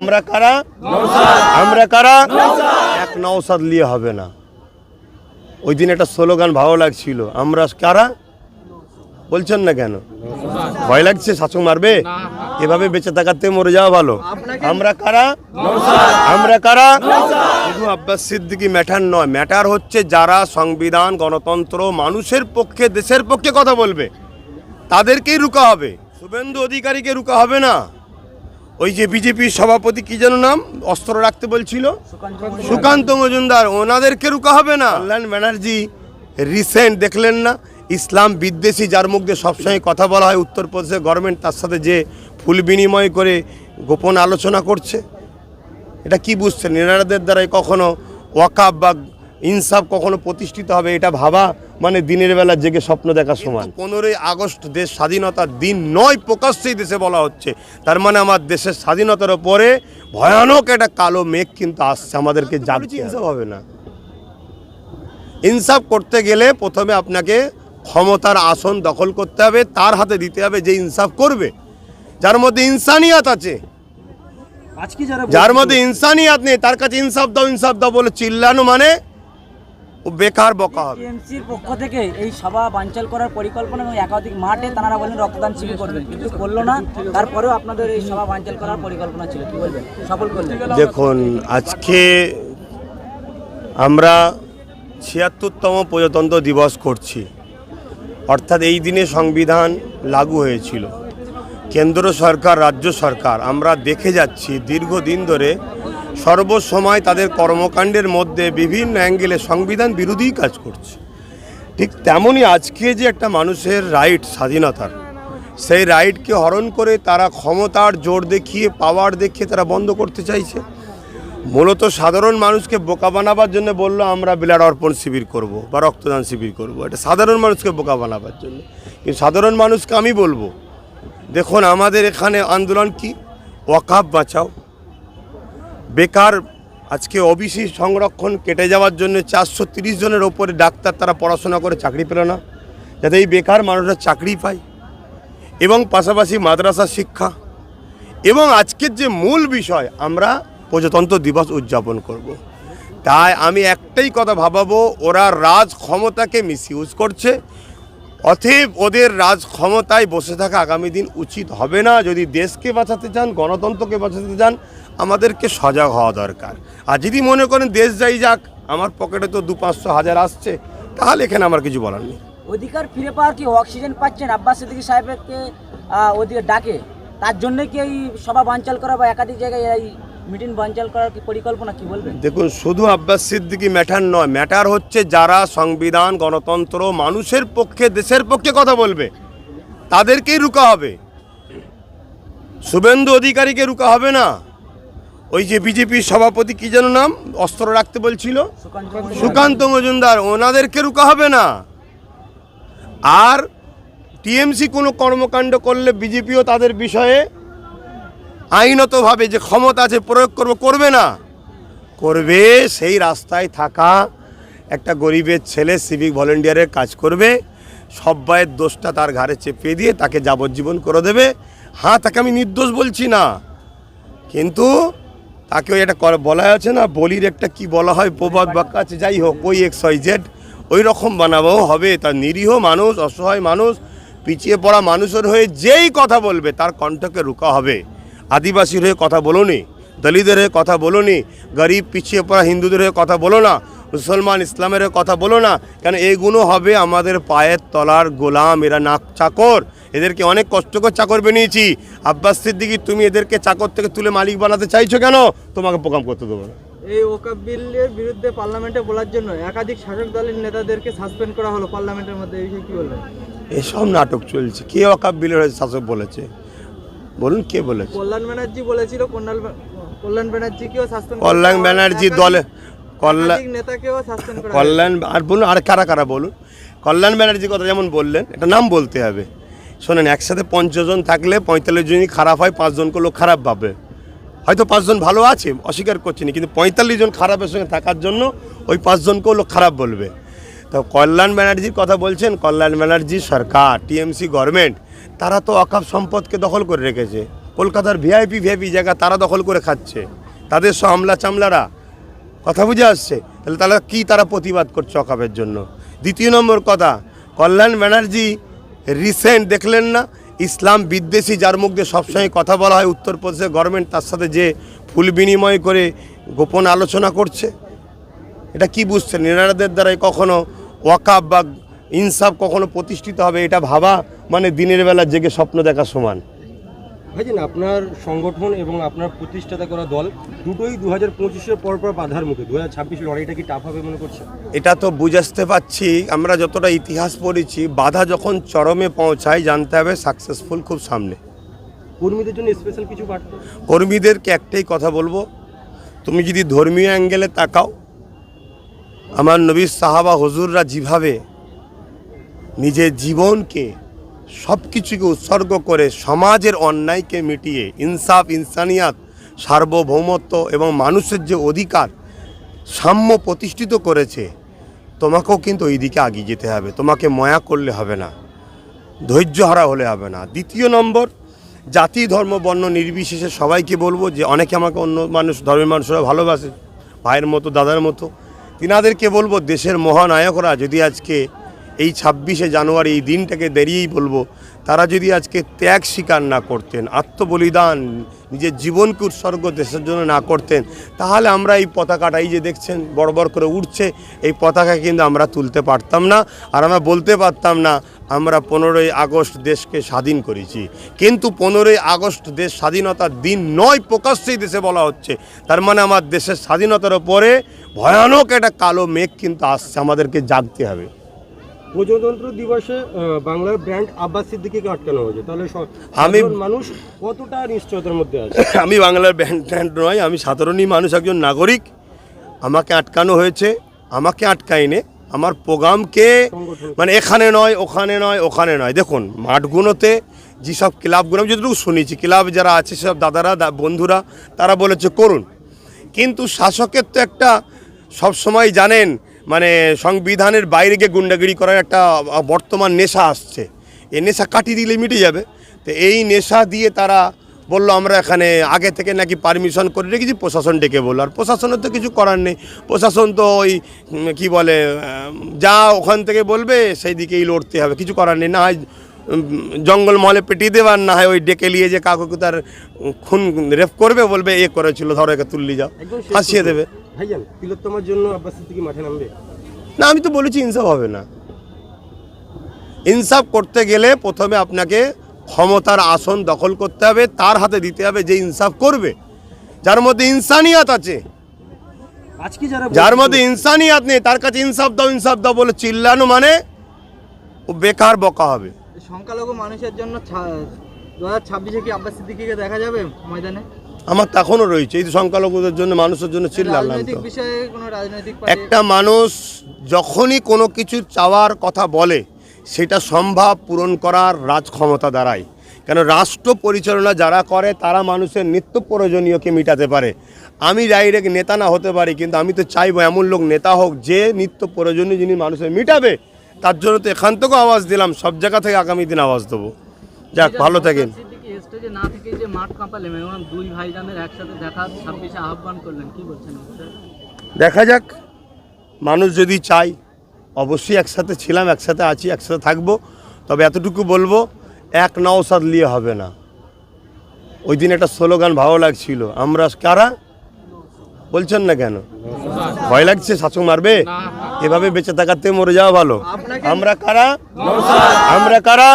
আমরা কারা এক নওশাদ নিয়ে হবে না। ওই দিন একটা স্লোগান ভালো লাগছিল, আমরা কারা বলছেন না কেন? ভয় লাগছে শাসক মারবে? এভাবে বেঁচে থাকাতে মরে যাওয়া ভালো। আমরা কারা শুধু আব্বাস সিদ্দিকী ম্যাটার নয়, ম্যাটার হচ্ছে যারা সংবিধান, গণতন্ত্র, মানুষের পক্ষে, দেশের পক্ষে কথা বলবে তাদেরকেই রুকা হবে। শুভেন্দু অধিকারীকে রুকা হবে না। ওই যে বিজেপির সভাপতি কি যেন নাম, অস্ত্র রাখতে বলছিল, সুকান্ত মজুমদার, ওনাদেরকে রুকা হবে না। কল্যাণ ব্যানার্জি রিসেন্ট দেখলেন না, ইসলাম বিদ্বেষী যার মুখ দিয়ে সবসময় কথা বলা হয়, উত্তরপ্রদেশের গভর্নমেন্ট তার সাথে যে ফুল বিনিময় করে গোপন আলোচনা করছে, এটা কি বুঝছেন? এনারাদের দ্বারাই কখনো ওয়াকাফ বা ইনসাফ কখনো প্রতিষ্ঠিত হবে এটা ভাবা মানে দিনের বেলা জেগে স্বপ্ন দেখার সমান। 15ই আগস্ট দেশ স্বাধীনতার দিন নয়, প্রকাশ্যেই দেশে বলা হচ্ছে। তার মানে আমার দেশের স্বাধীনতার ওপরে ভয়ানক একটা কালো মেঘ কিন্তু আসছে, আমাদেরকে জাগতে হবে না। ইনসাফ করতে গেলে প্রথমে আপনাকে ক্ষমতার আসন দখল করতে হবে, তার হাতে দিতে হবে যে ইনসাফ করবে, যার মধ্যে ইনসানিয়াত আছে। যার মধ্যে ইনসানিয়াত নেই তার কাছে ইনসাফ দাও বলে চিল্লানো মানে ও বেকার বকা হবে। টিএমসির পক্ষ থেকে এই সভা বানচাল করার পরিকল্পনা এবং একাধিক মাঠে তারা বলেন রক্তদান শিবির করবেন, কিন্তু করলো না। তারপরেও আপনাদের এই সভা বানচাল করার পরিকল্পনা ছিল, কি বলবেন? সফল করলেন? দেখুন, আজকে আমরা ৭৬তম প্রজাতন্ত্র দিবস করছি, অর্থাৎ এই দিনে সংবিধান লাগু হয়েছিল। কেন্দ্র সরকার, রাজ্য সরকার, আমরা দেখে যাচ্ছি দীর্ঘদিন ধরে সর্বসময় তাদের কর্মকাণ্ডের মধ্যে বিভিন্ন অ্যাঙ্গেলে সংবিধান বিরোধী কাজ করছে। ঠিক তেমনই আজকে যে একটা মানুষের রাইট, স্বাধীনতার, সেই রাইটকে হরণ করে তারা ক্ষমতার জোর দেখিয়ে, পাওয়ার দেখিয়ে তারা বন্ধ করতে চাইছে। মূলত সাধারণ মানুষকে বোকা বানাবার জন্য বললো আমরা ব্লাড অর্পণ শিবির করব বা রক্তদান শিবির করব, এটা সাধারণ মানুষকে বোকা বানাবার জন্য। কিন্তু সাধারণ মানুষকে আমি বলবো, দেখুন আমাদের এখানে আন্দোলন কি, ওয়াকাফ বাঁচাও। বেকার আজকে ওবিসি সংরক্ষণ কেটে যাওয়ার জন্য 430 জনের ওপরে ডাক্তার তারা পড়াশোনা করে চাকরি পেল না, যাতে এই বেকার মানুষরা চাকরি পায়, এবং পাশাপাশি মাদ্রাসা শিক্ষা, এবং আজকের যে মূল বিষয় আমরা প্রজাতন্ত্র দিবস উদযাপন করব। তাই আমি একটাই কথা ভাবাবো, ওরা রাজ ক্ষমতাকে মিসইউজ করছে, অতএব ওদের রাজ ক্ষমতায় বসে থাকা আগামী দিন উচিত হবে না। যদি দেশকে বাঁচাতে চান, গণতন্ত্রকে বাঁচাতে চান, আমাদেরকে সজাগ হওয়া দরকার। আর যদি মনে করেন দেশ যাই যাক, আমার পকেটে তো 200-500 আসছে, তাহলে এখানে আমার কিছু বলার নেই। অধিকার ফিরে পাওয়ার কি অক্সিজেন পাচ্ছেন আব্বাস সিদ্দিকী সাহেবকে ওদিকে ডাকে, তার জন্য কি এই সভা বানচাল করা বা একাধিক জায়গায় এই মিটিং বানচাল করার কি পরিকল্পনা, কি বলবেন? দেখুন, শুধু আব্বাস সিদ্দিকী ম্যাটার নয়, ম্যাটার হচ্ছে যারা সংবিধান, গণতন্ত্র, মানুষের পক্ষে, দেশের পক্ষে কথা বলবে তাদেরকেই রুকা হবে। শুভেন্দু অধিকারীকে রুকা হবে না। ওই যে বিজেপির সভাপতি কি যেন নাম, অস্ত্র রাখতে বলছিল, সুকান্ত মজুমদার, ওনাদেরকে রুকা হবে না। আর টিএমসি কোনো কর্মকাণ্ড করলে বিজেপিও তাদের বিষয়ে আইনতভাবে যে ক্ষমতা আছে প্রয়োগ করবে না, করবে সেই রাস্তায় থাকা একটা গরিবের ছেলে সিভিক ভলেন্টিয়ারের কাজ করবে, সব্বাইয়ের দোষটা তার ঘাড়ে চেপে দিয়ে তাকে যাবজ্জীবন করে দেবে। হ্যাঁ, তাকে আমি নির্দোষ বলছি না, কিন্তু তাকে ওই একটা বলা আছে না, বলির একটা কি বলা হয়, প্রবাদ বাক্য আছে, যাই হোক, ওই XYZ ওই রকম বানাবো হবে। তার নিরীহ মানুষ, অসহায় মানুষ, পিছিয়ে পড়া মানুষের হয়ে যেই কথা বলবে তার কণ্ঠকে রুকা হবে। আদিবাসীর হয়ে কথা বলোনি, দলিতদের হয়ে কথা বলোনি, গরিব পিছিয়ে পড়া হিন্দুদের হয়ে কথা বলো না, মুসলমান ইসলামের হয়ে কথা বলো না, কেন এইগুলো হবে আমাদের পায়ের তলার গোলাম। এরা নাক চাকর, এদেরকে অনেক কষ্ট করে চাকর বানিয়েছি। আব্বাস সিদ্দিকী, তুমি এদেরকে চাকর থেকে তুলে মালিক বানাতে চাইছো কেন? তোমাকে প্রোগ্রাম করতে দেবো না। এই ওয়াকাফ বিলের বিরুদ্ধে পার্লামেন্টে বলার জন্য একাধিক শাসক দলের নেতাদেরকে সাসপেন্ড করা হলো পার্লামেন্টের মধ্যে, এই বিষয়ে কি বলবেন? এসব নাটক চলছে। কে ওয়াকাফ বিলের শাসক বলেছে বলুন, কে বলেছে? কল্যাণ ব্যানার্জি বলেছিল, কল্যাণ ব্যানার্জিকেও সাসপেন্ড, কল্যাণ ব্যানার্জি দলে নেতাকেও সাসপেন্ড করা, কল্যাণ আর বলুন, আর কারা কারা বলুন। কল্যাণ ব্যানার্জির কথা যেমন বললেন, এটা নাম বলতে হবে। শোনেন, একসাথে 50 জন থাকলে 45 জনই খারাপ হয়, 5 জনকে লোক খারাপ ভাবে। হয়তো 5 জন ভালো আছে, অস্বীকার করছি না, কিন্তু 45 জন খারাপের সঙ্গে থাকার জন্য ওই 5 জনকেও লোক খারাপ বলবে। তো কল্যাণ ব্যানার্জির কথা বলছেন, কল্যাণ ব্যানার্জি সরকার, টিএমসি গভর্নমেন্ট, তারা তো ওয়াকফ সম্পদকে দখল করে রেখেছে। কলকাতার ভিআইপি জায়গা তারা দখল করে খাচ্ছে, তাদের সব আমলা চামলারা, কথা বুঝে আসছে। তাহলে তারা কি তারা প্রতিবাদ করছে অকাপের জন্য? দ্বিতীয় নম্বর কথা, কল্যাণ ব্যানার্জি রিসেন্ট দেখলেন না, ইসলাম বিদ্বেষী যার মুখ দিয়ে সবসময় কথা বলা হয় উত্তরপ্রদেশের গভর্নমেন্ট, তার সাথে যে ফুল বিনিময় করে গোপন আলোচনা করছে, এটা কি বুঝছেন? এনারাদের দ্বারাই কখনো ওয়াকাফ বা ইনসাফ কখনো প্রতিষ্ঠিত হবে এটা ভাবা মানে দিনের বেলা জেগে স্বপ্ন দেখা সমান। ভাইজান, আপনার সংগঠন এবং আপনার প্রতিষ্ঠাতা করা দল দুটোই 2025-এর পর বাধার মুখে। 2026 লড়াইটা কি টাফ হবে মনে করছেন? এটা তো বুঝতে পারছি, আমরা যতটা ইতিহাস পড়েছি, বাধা যখন চরমে পৌঁছায় জানতে হবে সাকসেসফুল খুব সামনে। কর্মীদের জন্য স্পেশাল কিছু বার্তা? কর্মীদেরকে একটাই কথা বলবো, তুমি যদি ধর্মীয় অ্যাঙ্গেলে তাকাও, আমার নবী সাহাবা হুজুররা যেভাবে নিজের জীবনকে সব কিছুকে উৎসর্গ করে সমাজের অন্যায়কে মিটিয়ে ইনসাফ, ইনসানিয়াত, সার্বভৌমত্ব এবং মানুষের যে অধিকার সাম্য প্রতিষ্ঠিত করেছে, তোমাকেও কিন্তু ওই দিকে এগিয়ে যেতে হবে। তোমাকে ময়া করলে হবে না, ধৈর্য হারা হলে হবে না। দ্বিতীয় নম্বর, জাতি ধর্ম বর্ণ নির্বিশেষে সবাইকে বলবো যে অনেকে আমাকে অন্য মানুষ ধর্মের মানুষরা ভালোবাসে, ভাইয়ের মতো দাদার মতো, তিনাদেরকে বলবো দেশের মহানায়করা যদি আজকে এই 26শে জানুয়ারি এই দিনটাকে দেরিয়েই বলবো, তারা যদি আজকে ত্যাগ স্বীকার না করতেন, আত্মবলিদান, নিজের জীবনকে উৎসর্গ দেশের জন্য না করতেন, তাহলে আমরা এই পতাকাটা এই যে দেখছেন বড় বড় করে উঠছে, এই পতাকা কিন্তু আমরা তুলতে পারতাম না, আর আমরা বলতে পারতাম না আমরা 15ই আগস্ট দেশকে স্বাধীন করেছি। কিন্তু 15ই আগস্ট দেশ স্বাধীনতার দিন নয়, প্রকাশ্যেই দেশে বলা হচ্ছে, তার মানে আমার দেশের স্বাধীনতার ওপরে ভয়ানক একটা কালো মেঘ কিন্তু আসছে, আমাদেরকে জাগতে হবে। প্রজাতন্ত্র দিবসে বাংলার ব্র্যান্ড আব্বাস সিদ্দিকীকে আটকানো হয়েছে, তাহলে সাধারণ মানুষ কতটা নিশ্চয়তার মধ্যে আছে? আমি বাংলার ব্র্যান্ড নয়, আমি সাধারণই মানুষ, একজন নাগরিক। আমাকে আটকানো হয়েছে, আমাকে আটকাইনে আমার প্রোগ্রামকে মানে এখানে নয় ওখানে নয় ওখানে নয়। দেখুন মাঠগুলোতে যেসব ক্লাবগুলো আমি যতটুকু শুনেছি, ক্লাব যারা আছে সব দাদারা বন্ধুরা তারা বলেছে করুন, কিন্তু শাসকের তো একটা সবসময় জানেন মানে সংবিধানের বাইরে গিয়ে গুন্ডাগিরি করার একটা বর্তমান নেশা আসছে, এই নেশা কাটিয়ে দিলে মিটে যাবে। তো এই নেশা দিয়ে তারা বললো আমরা এখানে আগে থেকে নাকি পারমিশন করে রেখেছি, প্রশাসন ডেকে বললো, আর প্রশাসনের তো কিছু করার নেই, প্রশাসন তো ওই কী বলে যা ওখান থেকে বলবে সেই দিকেই লড়তে হবে, কিছু করার নেই। না হয় জঙ্গল মহলে পেটিয়ে দেবার, না হয় ওই ডেকে নিয়ে যে কাউকে তার খুন রেপ করবে, বলবে এ করেছিল ধরো একে তুললি যাও, ফাঁসিয়ে দেবে। ভাইজান, তিলোত্তমার জন্য আব্বাস সিদ্দিকী মাঠে নামবে না? আমি তো বলেছি ইনসাফ হবে না। ইনসাফ করতে গেলে প্রথমে আপনাকে ক্ষমতার আসন দখল করতে হবে, তার হাতে দিতে হবে যে ইনসাফ করবে, যার মধ্যে ইনসানিয়াত আছে। আজকে যার মধ্যে ইনসানিয়াত নেই তার কাছে ইনসাফ দাও বলে চিল্লানো মানে ও বেকার বকা হবে। সংখ্যালঘু মানুষের জন্য 2026-এ কি আব্বাস সিদ্দিকীকে দেখা যাবে ময়দানে? আমার তো এখনও রয়েছে, এই সংখ্যালঘুদের জন্য মানুষের জন্য চিল্লালাম। রাজনৈতিক তো বিষয়ে কোনো রাজনৈতিক একটা মানুষ যখনই কোনো কিছু চাওয়ার কথা বলে সেটা সম্ভব পূরণ করার রাজক্ষমতা দাঁড়ায়, কেন রাষ্ট্র পরিচালনা যারা করে তারা মানুষের নিত্য প্রয়োজনীয়কে মেটাতে পারে। আমি ডাইরেক্ট নেতা না হতে পারি, কিন্তু আমি তো চাইবো এমন লোক নেতা হোক যে নিত্য প্রয়োজনীয় জিনিস মানুষের মেটাবে। তার জন্য তো এখান থেকেও আওয়াজ দিলাম, সব জায়গা থেকে আগামী দিন আওয়াজ দেবো। যাক, ভালো থাকেন। স্টেজে না থেকে যে মাঠ কাঁপালেন এবং দুই ভাইজানের একসাথে দেখা 26-এ আহ্বান করলেন, কি বলছেন? দেখা যাক, মানুষ যদি চাই অবশ্যই একসাথে ছিলাম, একসাথে আছি, একসাথে থাকবো। তবে এতটুকু বলবো, এক নওশাদ নিয়ে হবে না। ওই দিন একটা স্লোগান ভালো লাগছিল, আমরা কারা বলছেন না কেন? ভয় লাগছে শাসক মারবে? এভাবে বেঁচে থাকাতে মরে যাওয়া ভালো। আমরা কারা? আমরা কারা?